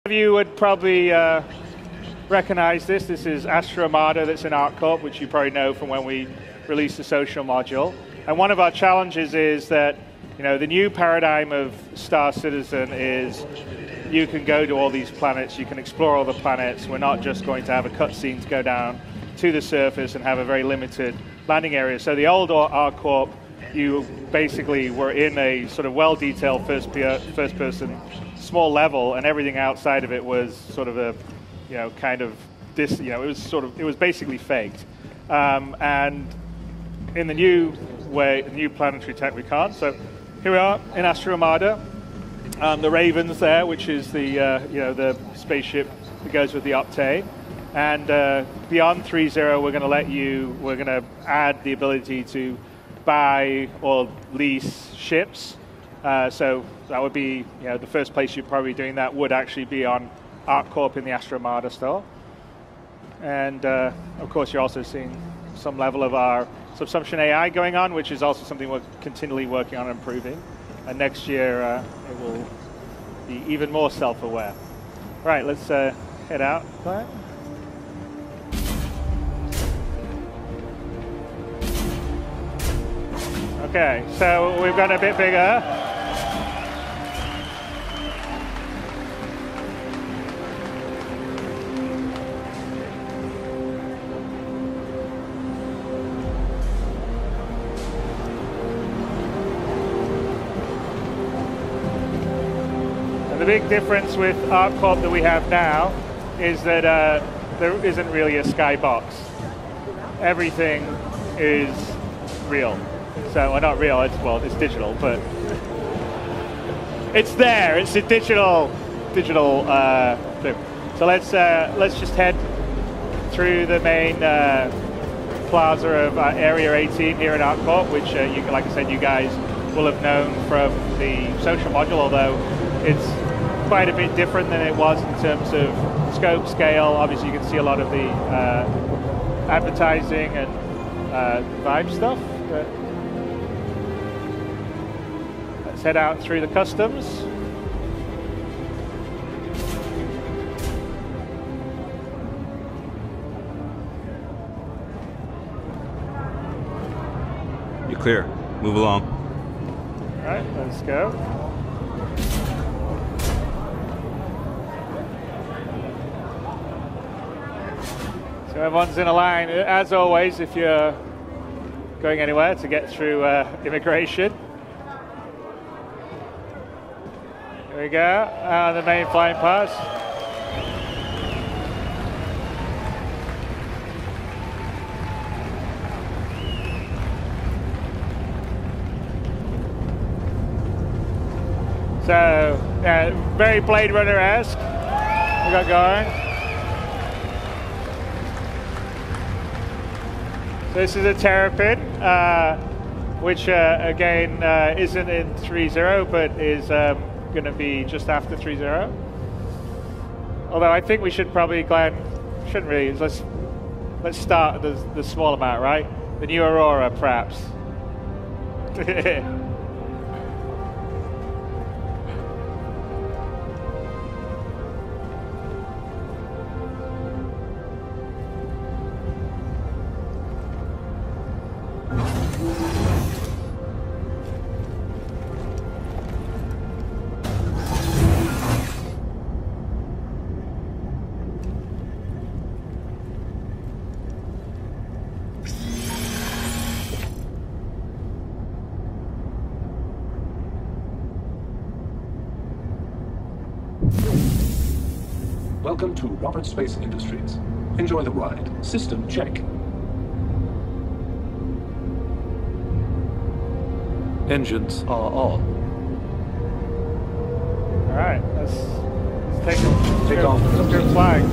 You would probably recognize this. This is Astra Armada that's in Arcorp, which you probably know from when we released the social module. And one of our challenges is that, you know, the new paradigm of Star Citizen is you can go to all these planets, you can explore all the planets. We're not just going to have a cutscene to go down to the surface and have a very limited landing area. So the old Arcorp, you basically were in a sort of well-detailed first-person small level, and everything outside of it was sort of a, you know, kind of this, you know, it was basically faked. And in the new way, the new planetary tech, we can't. So here we are in Astra Armada. The Raven's there, which is the you know, the spaceship that goes with the Octane. And beyond 3.0, we're going to add the ability to buy or lease ships. So that would be, you know, the first place you're probably doing that would actually be on Arcorp in the Astra Armada store. And of course, you're also seeing some level of our subsumption AI going on, which is also something we're continually working on improving. And next year, it will be even more self-aware. Right, let's head out. Okay, so we've got a bit bigger. The big difference with Arcorp that we have now is that there isn't really a skybox. Everything is real. So, well, not real, it's digital, but it's there. It's a digital thing. So let's just head through the main plaza of Area 18 here in Arcorp, which, like I said, you guys will have known from the social module, although it's quite a bit different than it was in terms of scope, scale. Obviously, you can see a lot of the advertising and vibe stuff. But let's head out through the customs. You're clear. Move along. All right, let's go. So everyone's in a line, as always, if you're going anywhere to get through immigration. Here we go, the main flying pass. So, yeah, very Blade Runner-esque we got going. So this is a Terrapin, which again isn't in 3.0, but is going to be just after 3.0. Although I think we should probably, Glenn, shouldn't really. Let's start the small amount, right? The new Aurora, perhaps. Welcome to Robert Space Industries. Enjoy the ride. System check. Engines are on. All right, let's take off. Let's go flying.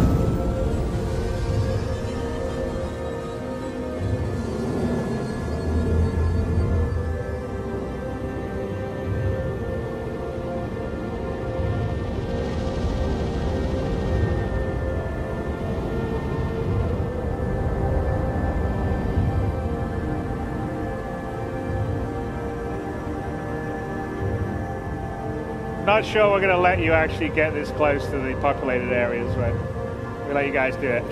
not sure we're going to let you actually get this close to the populated areas, but we'll let you guys do it.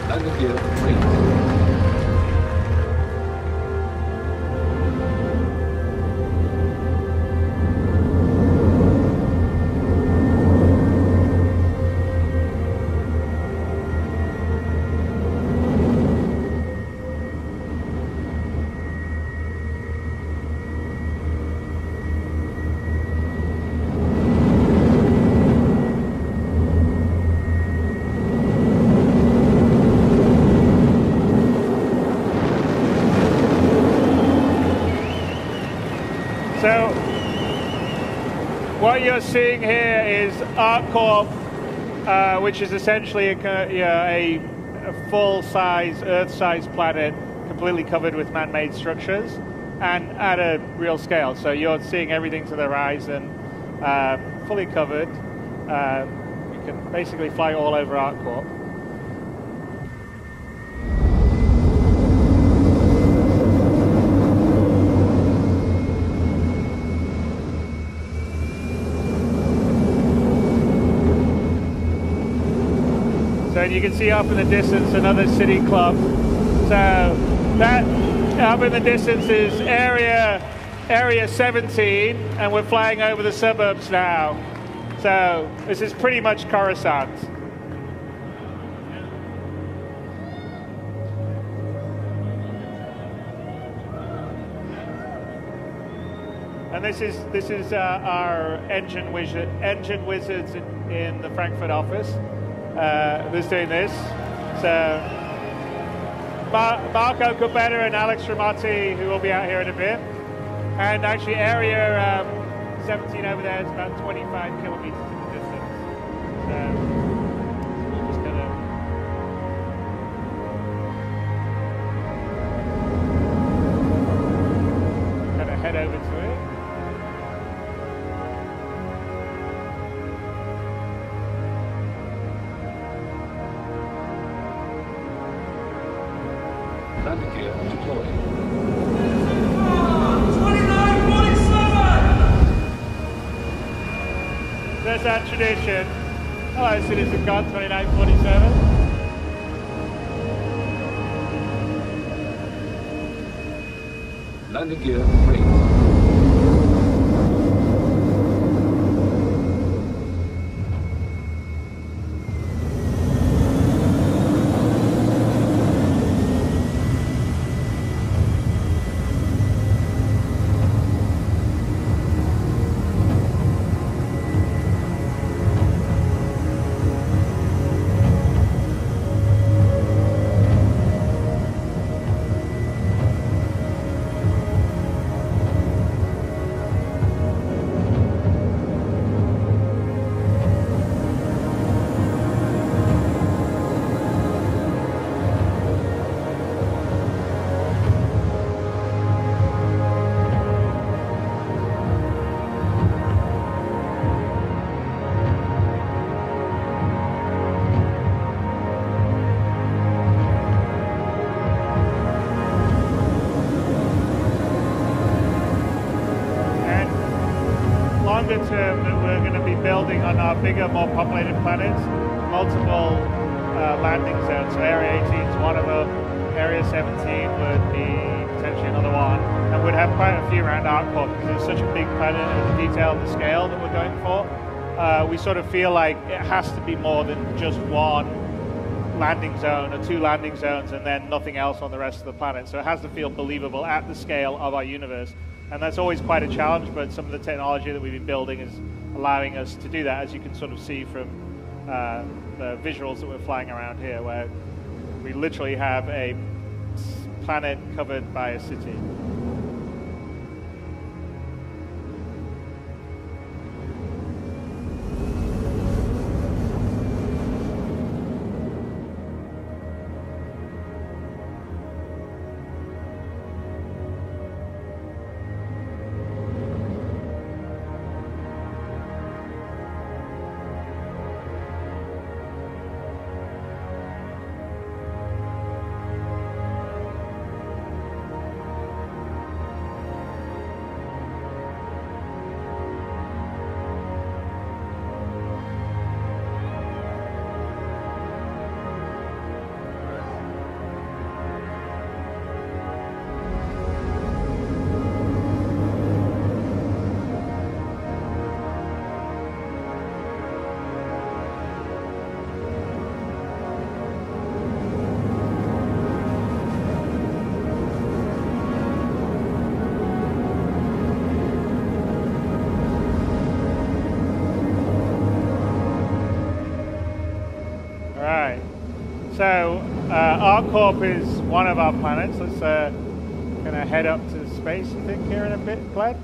Landing gear complete. So what you're seeing here is Arcorp, which is essentially a full-size, Earth-size planet completely covered with man-made structures and at a real scale. So you're seeing everything to the horizon, fully covered. You can basically fly all over Arcorp. So you can see up in the distance another city club. So that up in the distance is area 17, and we're flying over the suburbs now. So this is pretty much Coruscant. And this is our engine wizards in the Frankfurt office. Who's doing this? So Marco Corbetta and Alex Ramati, who will be out here in a bit. And actually area 17 over there is about 25 kilometers in the distance. So just gonna head over to it. Landing gear deployed. 2947! There's that tradition. Hello, Citizencon 2947. Landing gear raised. Term that we're going to be building on our bigger, more populated planets, multiple landing zones. So Area 18 is one of them. Area 17 would be potentially another one, and we'd have quite a few around Arcorp because it's such a big planet and the detail and the scale that we're going for. We sort of feel like it has to be more than just one landing zone or two landing zones and then nothing else on the rest of the planet. So it has to feel believable at the scale of our universe. And that's always quite a challenge, but some of the technology that we've been building is allowing us to do that, as you can sort of see from the visuals that we're flying around here, where we literally have a planet covered by a city. Arcorp is one of our planets. Let's gonna head up to space, I think, here in a bit, Glenn.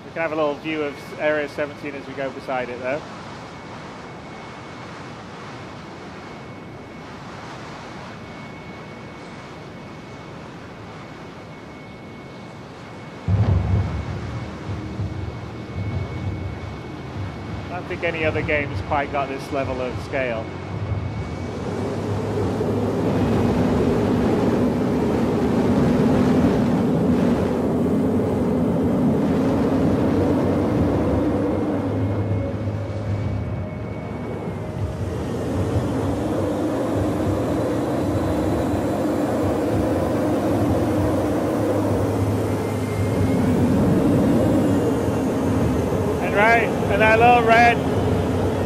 We can have a little view of Area 17 as we go beside it, though. I don't think any other game's quite got this level of scale. And that little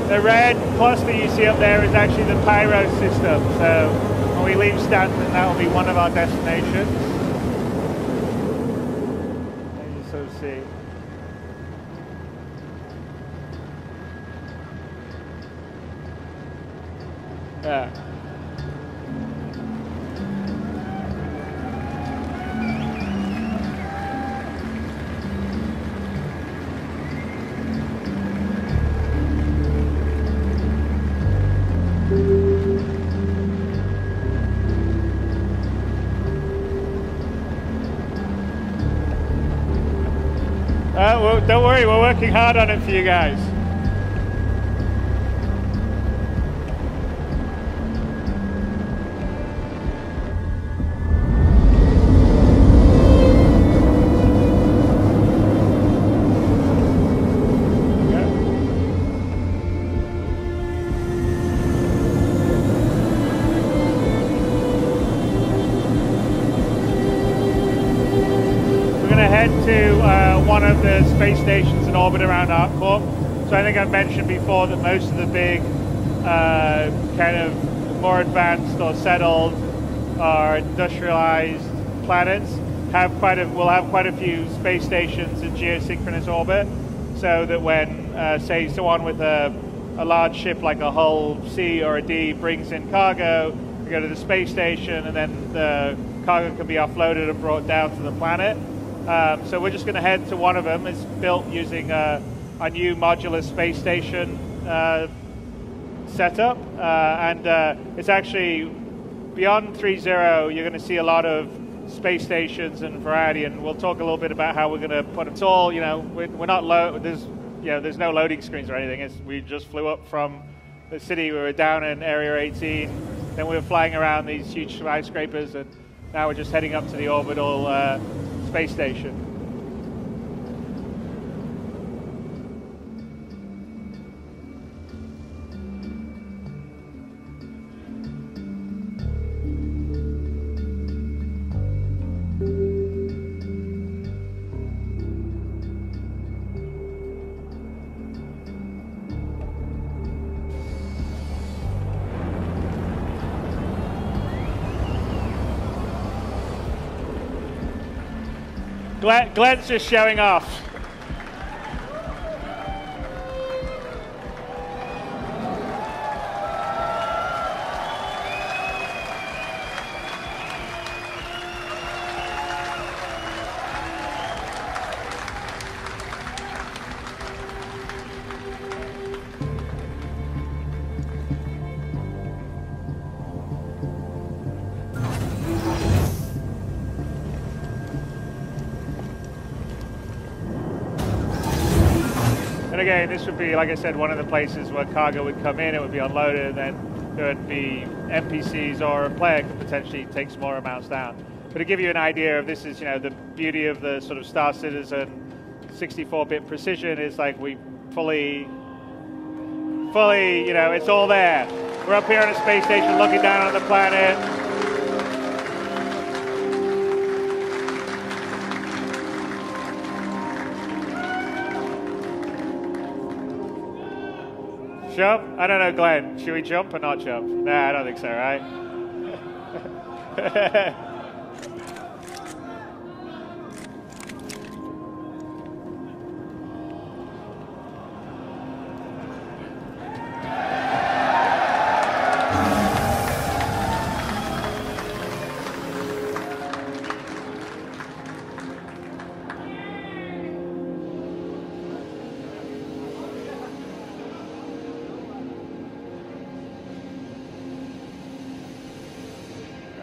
the red cluster you see up there is actually the pyro system. So when we leave Stanton, that will be one of our destinations. As you sort of see. Yeah. Well, don't worry, we're working hard on it for you guys. One of the space stations in orbit around Arcorp. So I think I've mentioned before that most of the big kind of more advanced or settled or industrialized planets will have quite a few space stations in geosynchronous orbit, so that when say someone with a large ship like a Hull C or a D brings in cargo, we go to the space station and then the cargo can be offloaded and brought down to the planet. So we're just going to head to one of them. It's built using a new modular space station setup, and it's actually beyond 3.0. You're going to see a lot of space stations and variety, and we'll talk a little bit about how we're going to put them. It's all, we're not there's no loading screens or anything. We just flew up from the city. We were down in Area 18, then we were flying around these huge skyscrapers, and now we're just heading up to the orbital space station. Glenn's just showing off. And again, this would be, like I said, one of the places where cargo would come in, it would be unloaded, and then there would be NPCs or a player could potentially take smaller amounts down. But to give you an idea of this is, the beauty of the sort of Star Citizen 64-bit precision is like we fully, it's all there. We're up here on a space station looking down on the planet. Jump? I don't know, Glenn. Should we jump or not jump? Nah, I don't think so, right?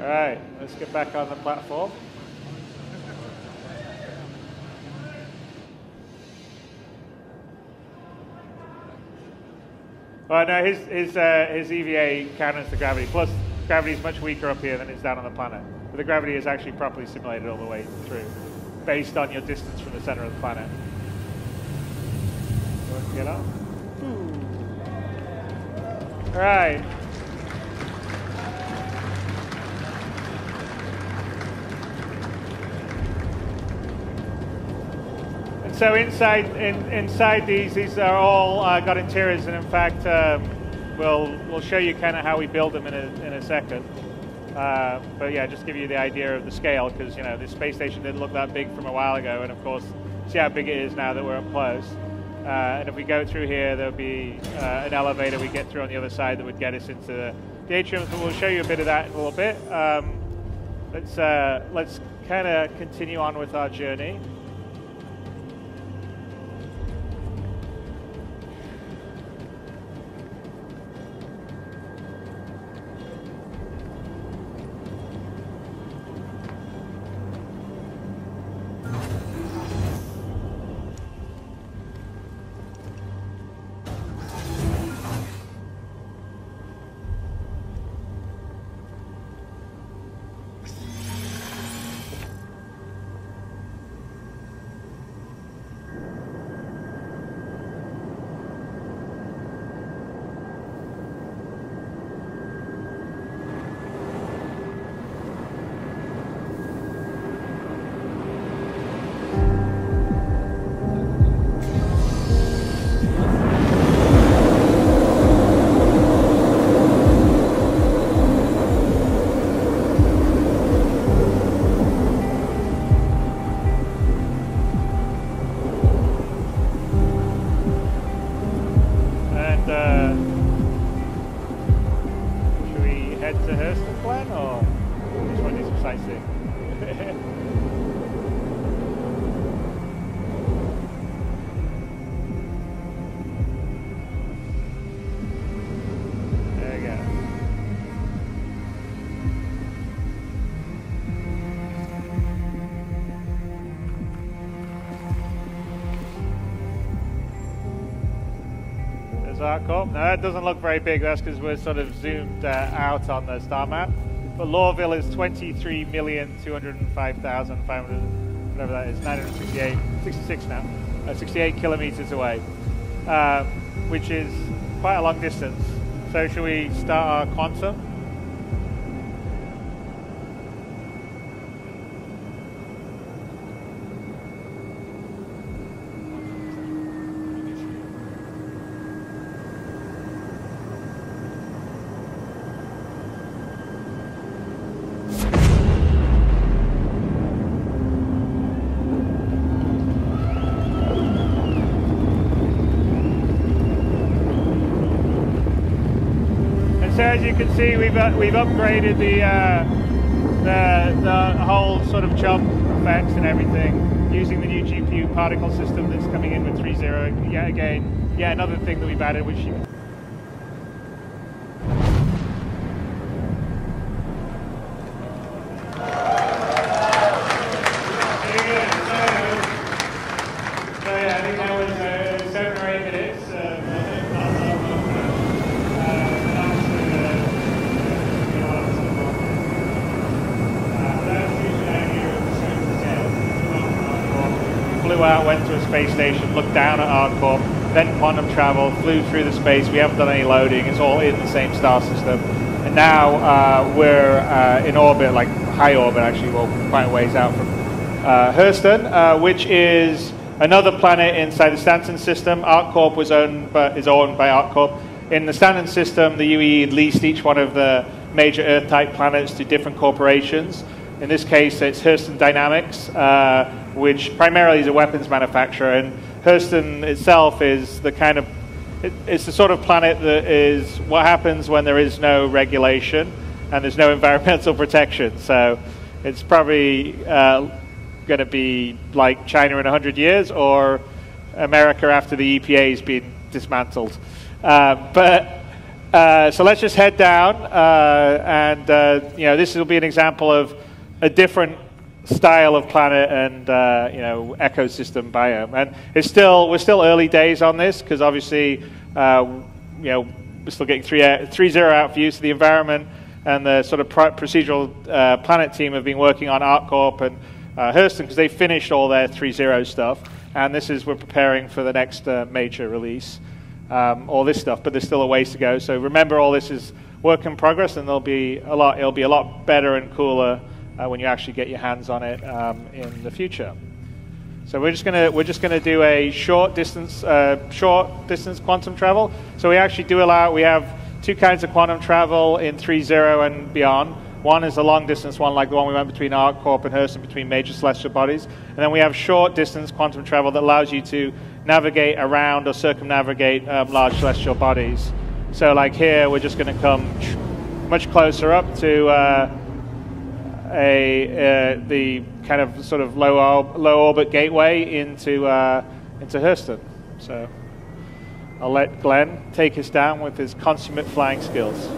All right, let's get back on the platform. Well, no, his EVA counters the gravity. Plus, gravity is much weaker up here than it's down on the planet. But the gravity is actually properly simulated all the way through, based on your distance from the center of the planet. Let's get up. All right. So inside these are all got interiors, and in fact, we'll show you kind of how we build them in a second. But yeah, just give you the idea of the scale, because you know this space station didn't look that big from a while ago, and of course, see how big it is now that we're up close. And if we go through here, there'll be an elevator we get through on the other side that would get us into the atrium. So we'll show you a bit of that in a little bit. Let's kind of continue on with our journey. Should we head to Hurston, Glenn, or just want to do some sightseeing? There we go. Arcorp. No, it doesn't look very big. That's because we're sort of zoomed out on the star map. But Lorville is 23,205,500, whatever that is, 66 now, 68 kilometers away, which is quite a long distance. So shall we start our quantum? So as you can see, we've upgraded the whole sort of jump effects and everything using the new GPU particle system that's coming in with 3.0. Yet again, another thing that we've added, which you I think that was 7 or 8 minutes. Flew out, went to a space station, looked down at Arcorp, then quantum travel, flew through the space. We haven't done any loading. It's all in the same star system. And now we're in orbit, like high orbit actually, well, quite a ways out from Hurston, which is another planet inside the Stanton system. Arcorp is owned by Arcorp. In the Stanton system, the UE leased each one of the major Earth-type planets to different corporations. In this case, it's Hurston Dynamics, which primarily is a weapons manufacturer. And Hurston itself is the kind of, it's the sort of planet that is what happens when there is no regulation and there's no environmental protection. So it's probably going to be like China in 100 years or America after the EPA has been dismantled. But So let's just head down, and this will be an example of a different style of planet and ecosystem biome. And we're still early days on this because obviously we're still getting 3.0 out for use of the environment, and the sort of procedural planet team have been working on Arcorp and Hurston because they finished all their 3.0 stuff, and we're preparing for the next major release. All this stuff, but there's still a ways to go. So remember, all this is work in progress, and it'll be a lot better and cooler when you actually get your hands on it in the future. So we're just gonna do a short distance quantum travel. So we actually we have two kinds of quantum travel in 3.0 and beyond. One is a long distance one, like the one we went between Arcorp and Hurston, between major celestial bodies. And then we have short distance quantum travel that allows you to navigate around or circumnavigate large celestial bodies. So like here, we're just going to come much closer up to the kind of sort of low orbit gateway into Hurston. So I'll let Glenn take us down with his consummate flying skills.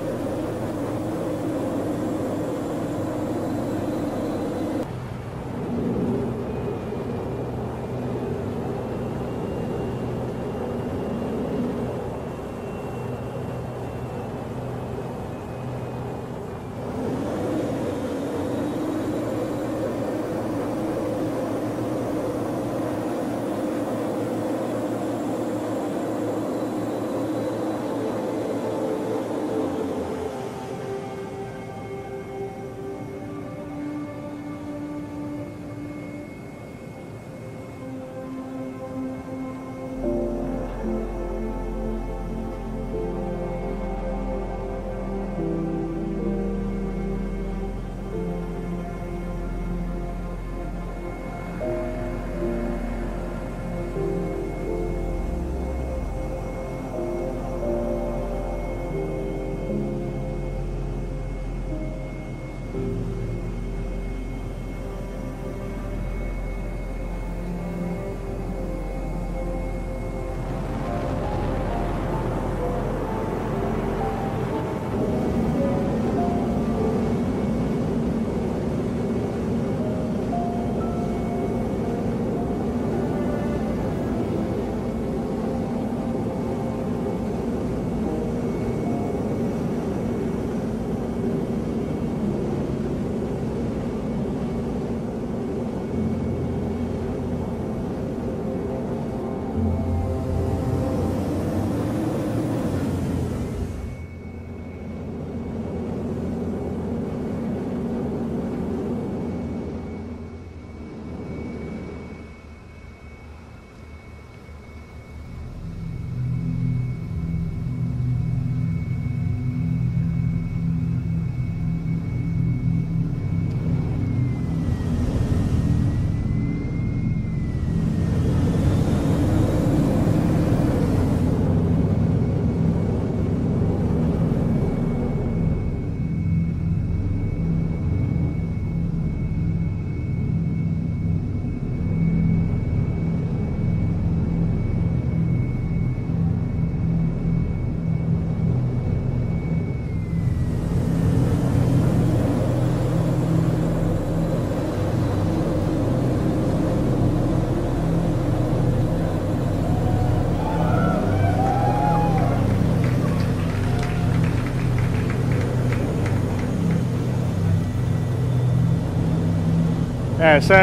Yeah, so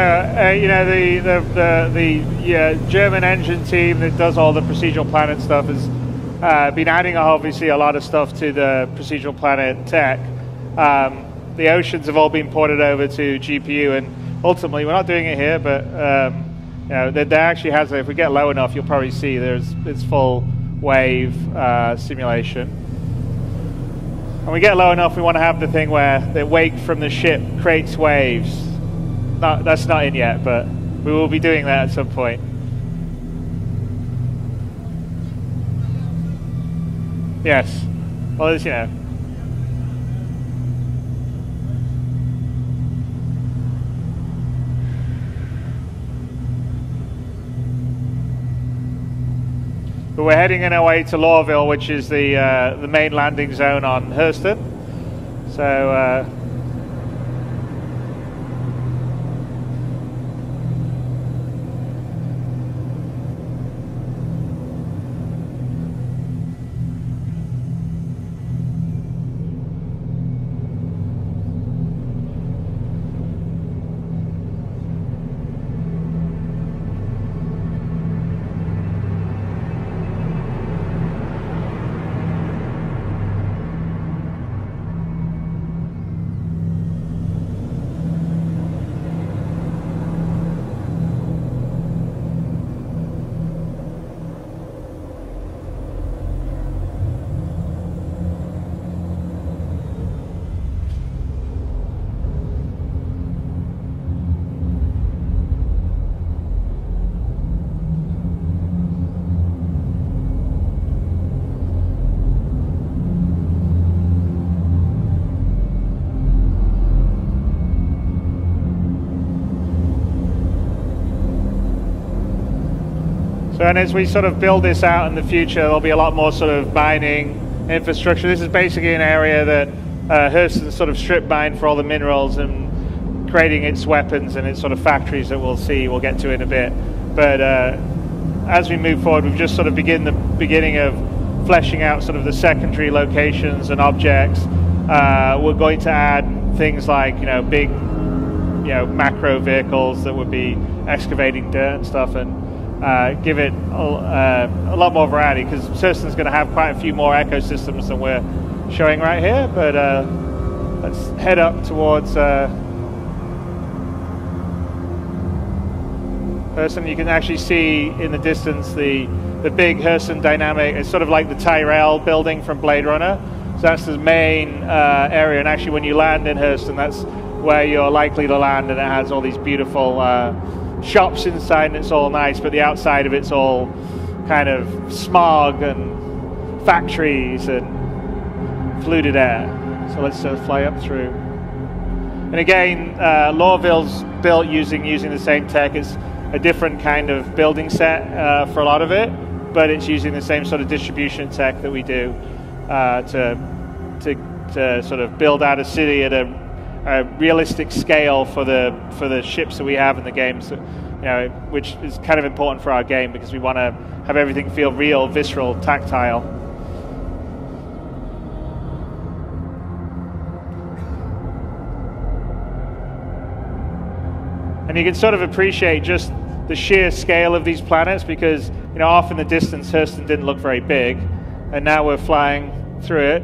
the German engine team that does all the procedural planet stuff has been adding obviously a lot of stuff to the procedural planet tech. The oceans have all been ported over to GPU, and ultimately we're not doing it here, but there actually has. If we get low enough, you'll probably see it's full wave simulation. When we get low enough, we want to have the thing where the wake from the ship creates waves. That's not in yet, but we will be doing that at some point. Yes. Well, as you know. But we're heading in our way to Lawville, which is the main landing zone on Hurston. So and as we sort of build this out in the future, there'll be a lot more sort of mining infrastructure. This is basically an area that Hurston sort of strip mined for all the minerals and creating its weapons and its sort of factories that we'll get to in a bit. But as we move forward, we've just sort of beginning of fleshing out sort of the secondary locations and objects. We're going to add things like, big, macro vehicles that would be excavating dirt and stuff, and give it a lot more variety, because Hurston's going to have quite a few more ecosystems than we're showing right here. But let's head up towards Hurston. You can actually see in the distance the big Hurston dynamic. It's sort of like the Tyrell building from Blade Runner. So that's the main area, and actually when you land in Hurston, that's where you're likely to land, and it has all these beautiful shops inside, and it's all nice, but the outside of it's all kind of smog and factories and polluted air. So let's fly up through. And again, Lawville's built using the same tech. It's a different kind of building set for a lot of it, but it's using the same sort of distribution tech that we do to sort of build out a city at a realistic scale for the ships that we have in the games, which is kind of important for our game, because we want to have everything feel real, visceral, tactile. And you can sort of appreciate just the sheer scale of these planets, because off in the distance Hurston didn't look very big, and now we're flying through it,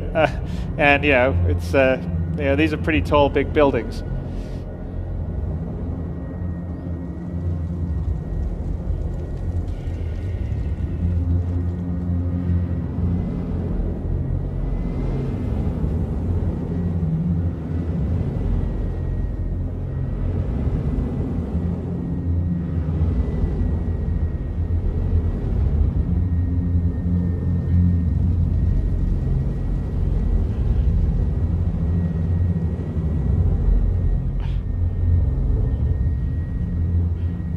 and it's these are pretty tall, big buildings.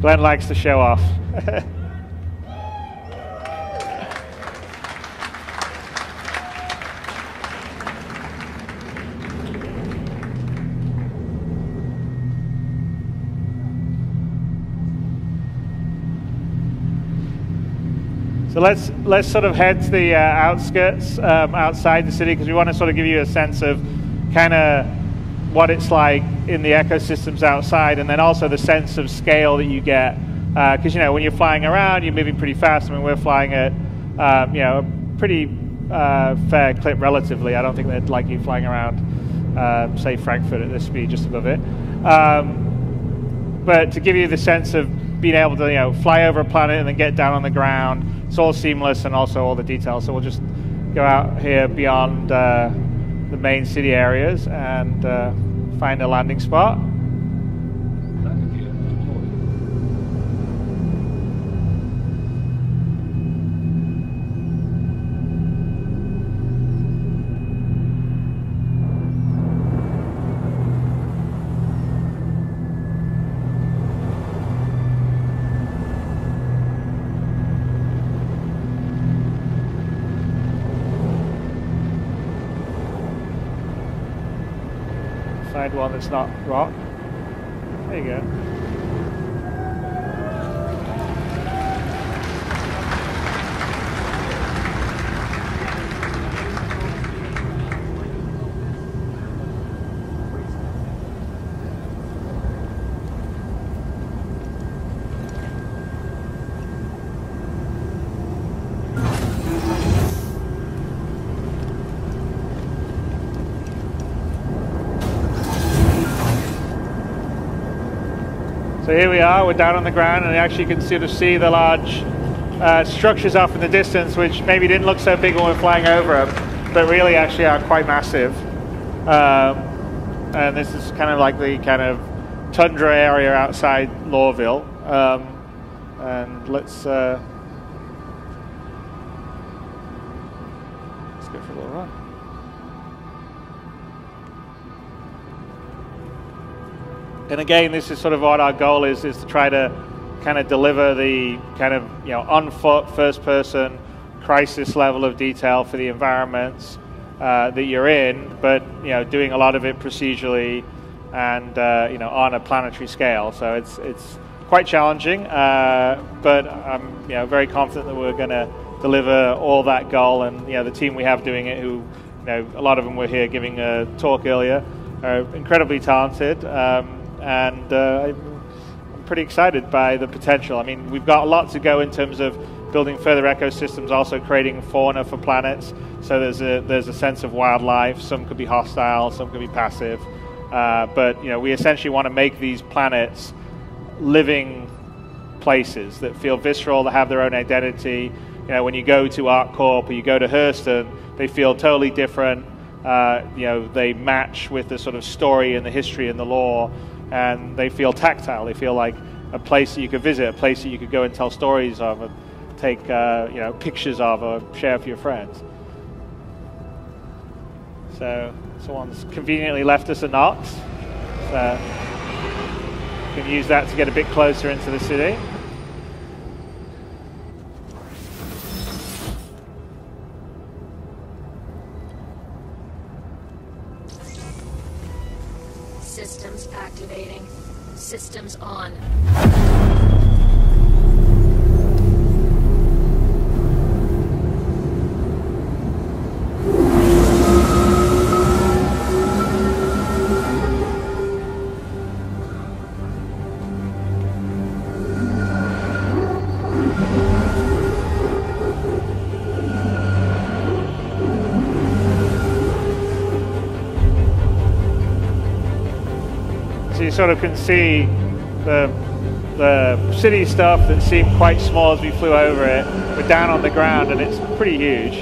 Glenn likes to show off. So let's sort of head to the outskirts outside the city, because we want to sort of give you a sense of kind of what it's like in the ecosystems outside, and then also the sense of scale that you get, because when you're flying around, you're moving pretty fast. I mean, we're flying at a pretty fair clip relatively. I don't think they'd like you flying around say Frankfurt at this speed, just above it, but to give you the sense of being able to fly over a planet and then get down on the ground, it's all seamless, and also all the details. So we'll just go out here beyond the main city areas and find a landing spot. find one that's not rock. There you go. So here we are, we're down on the ground, and actually you can sort of see the large structures off in the distance, which maybe didn't look so big when we're flying over them, but really actually are quite massive. And this is kind of like the kind of tundra area outside Lorville. And let's go for a little run. And again, this is sort of what our goal is to try to kind of deliver the kind of, you know, on foot, first person, crisis level of detail for the environments that you're in, but, you know, doing a lot of it procedurally and, you know, on a planetary scale. So it's quite challenging, but I'm, you know, very confident that we're going to deliver all that goal. And, you know, the team we have doing it, who, you know, a lot of them were here giving a talk earlier, are incredibly talented. And I'm pretty excited by the potential. I mean, we've got a lot to go in terms of building further ecosystems, also creating fauna for planets. So there's a sense of wildlife. Some could be hostile, some could be passive. But, you know, we essentially want to make these planets living places that feel visceral, that have their own identity. You know, when you go to Arcorp or you go to Hurston, they feel totally different. You know, they match with the sort of story and the history and the lore. And they feel tactile. They feel like a place that you could visit, a place that you could go and tell stories of, and take you know, pictures of, or share for your friends. So someone's conveniently left us a Nox. So you can use that to get a bit closer into the city. Systems activating. Systems on. So you sort of can see the city stuff that seemed quite small as we flew over it. We're down on the ground and it's pretty huge.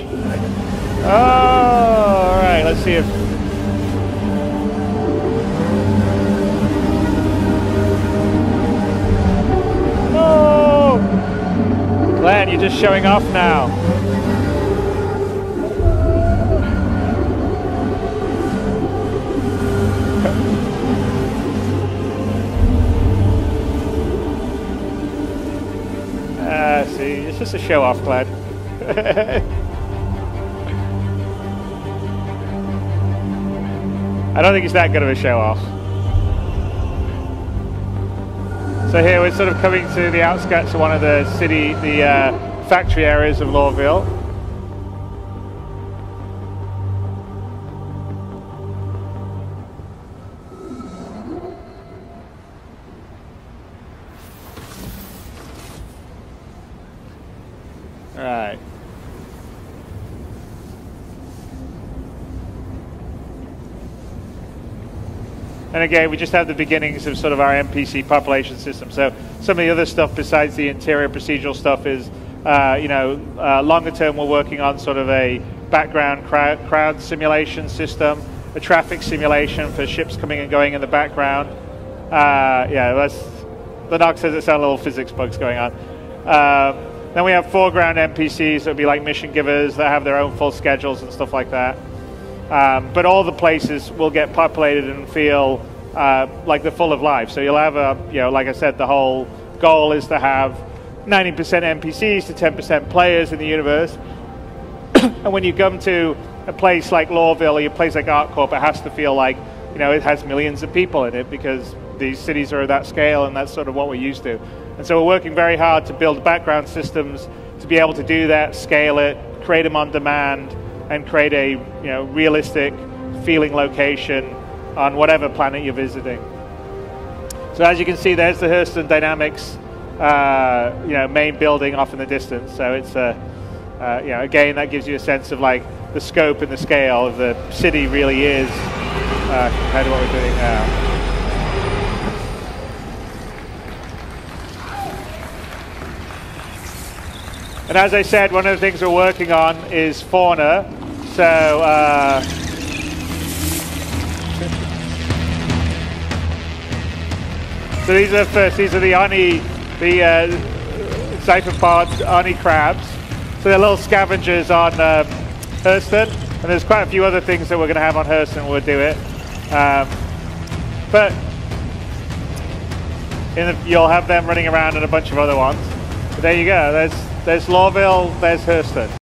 Oh, all right, let's see if... Oh! Glenn, you're just showing off now. See, it's just a show-off, Glad. I don't think it's that good of a show-off. So here we're sort of coming to the outskirts of one of the factory areas of Lorville. Right. And again, we just have the beginnings of sort of our NPC population system. So some of the other stuff besides the interior procedural stuff is, you know, longer term we're working on sort of a background crowd simulation system, a traffic simulation for ships coming and going in the background. Yeah, the Nox says it sounds little physics bugs going on. Then we have foreground NPCs that would be like mission givers that have their own full schedules and stuff like that. But all the places will get populated and feel like they're full of life. So you'll have you know, like I said, the whole goal is to have 90% NPCs to 10% players in the universe. And when you come to a place like Lorville or a place like Arcorp, it has to feel like you know, it has millions of people in it because these cities are of that scale, and that's sort of what we're used to. And so we're working very hard to build background systems to be able to do that, scale it, create them on demand, and create a, you know, realistic feeling location on whatever planet you're visiting. So as you can see, there's the Hurston Dynamics, you know, main building off in the distance. So it's you know, again, that gives you a sense of like the scope and the scale of the city really is compared to what we're doing now. And as I said, one of the things we're working on is fauna. So so these are first. These are the Oni, the cypherpod Oni crabs. So they're little scavengers on Hurston, and there's quite a few other things that we're going to have on Hurston when we do it. But you'll have them running around and a bunch of other ones. But there you go. There's Lawville. There's Hurston.